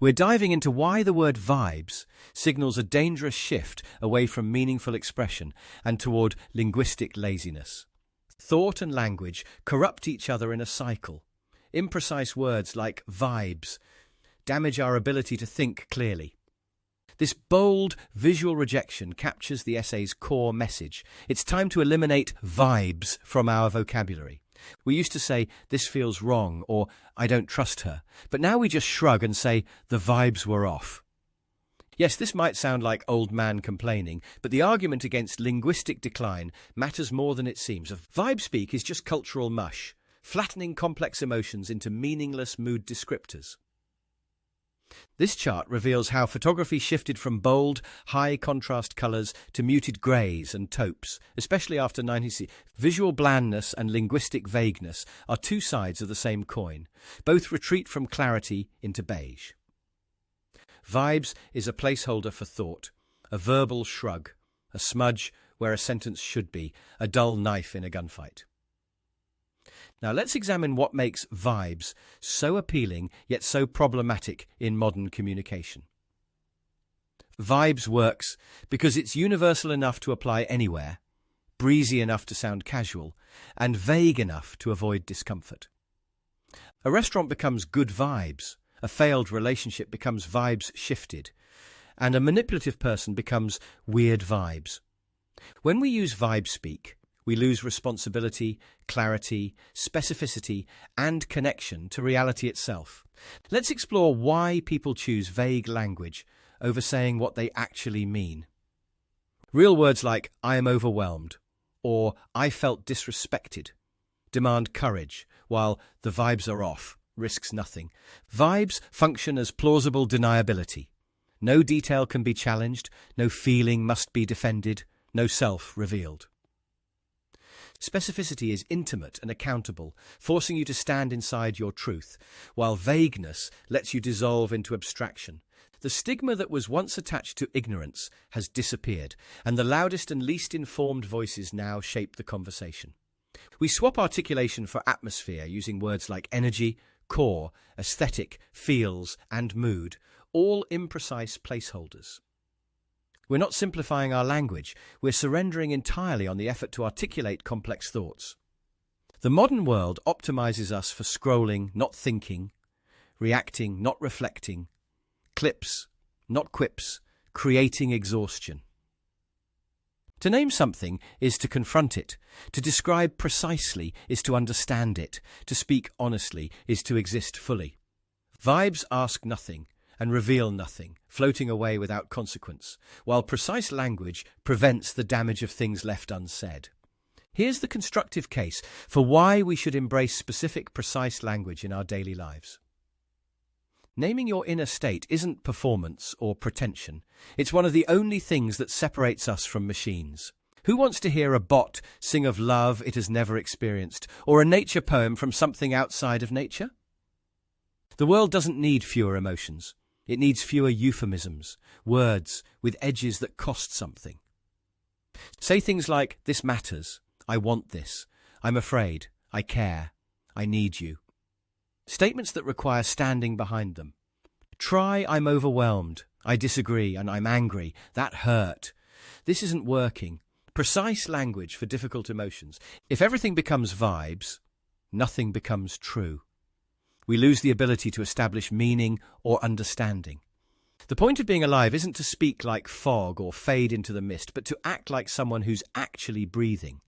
We're diving into why the word vibes signals a dangerous shift away from meaningful expression and toward linguistic laziness. Thought and language corrupt each other in a cycle. Imprecise words like vibes damage our ability to think clearly. This bold visual rejection captures the essay's core message. It's time to eliminate vibes from our vocabulary. We used to say, "This feels wrong," or "I don't trust her," but now we just shrug and say, "The vibes were off." Yes, this might sound like old man complaining, but the argument against linguistic decline matters more than it seems. Vibespeak is just cultural mush, flattening complex emotions into meaningless mood descriptors. This chart reveals how photography shifted from bold, high-contrast colours to muted greys and taupes, especially after 1960s. Visual blandness and linguistic vagueness are two sides of the same coin. Both retreat from clarity into beige. Vibes is a placeholder for thought, a verbal shrug, a smudge where a sentence should be, a dull knife in a gunfight. Now let's examine what makes vibes so appealing yet so problematic in modern communication. Vibes works because it's universal enough to apply anywhere, breezy enough to sound casual, and vague enough to avoid discomfort. A restaurant becomes good vibes, a failed relationship becomes vibes shifted, and a manipulative person becomes weird vibes. When we use vibespeak, we lose responsibility, clarity, specificity, and connection to reality itself. Let's explore why people choose vague language over saying what they actually mean. Real words like "I am overwhelmed" or "I felt disrespected" demand courage, while "the vibes are off" risks nothing. Vibes function as plausible deniability. No detail can be challenged, no feeling must be defended, no self revealed. Specificity is intimate and accountable, forcing you to stand inside your truth, while vagueness lets you dissolve into abstraction. The stigma that was once attached to ignorance has disappeared, and the loudest and least informed voices now shape the conversation. We swap articulation for atmosphere using words like energy, core, aesthetic, feels, and mood, all imprecise placeholders. We're not simplifying our language, we're surrendering entirely on the effort to articulate complex thoughts. The modern world optimizes us for scrolling, not thinking, reacting, not reflecting, clips, not quips, creating exhaustion. To name something is to confront it. To describe precisely is to understand it. To speak honestly is to exist fully. Vibes ask nothing and reveal nothing, floating away without consequence, while precise language prevents the damage of things left unsaid. Here's the constructive case for why we should embrace specific, precise language in our daily lives. Naming your inner state isn't performance or pretension. It's one of the only things that separates us from machines. Who wants to hear a bot sing of love it has never experienced, or a nature poem from something outside of nature? The world doesn't need fewer emotions. It needs fewer euphemisms, words with edges that cost something. Say things like, "This matters," "I want this," "I'm afraid," "I care," "I need you." Statements that require standing behind them. Try "I'm overwhelmed," "I disagree," and "I'm angry." That hurt. This isn't working. Precise language for difficult emotions. If everything becomes vibes, nothing becomes true. We lose the ability to establish meaning or understanding. The point of being alive isn't to speak like fog or fade into the mist, but to act like someone who's actually breathing.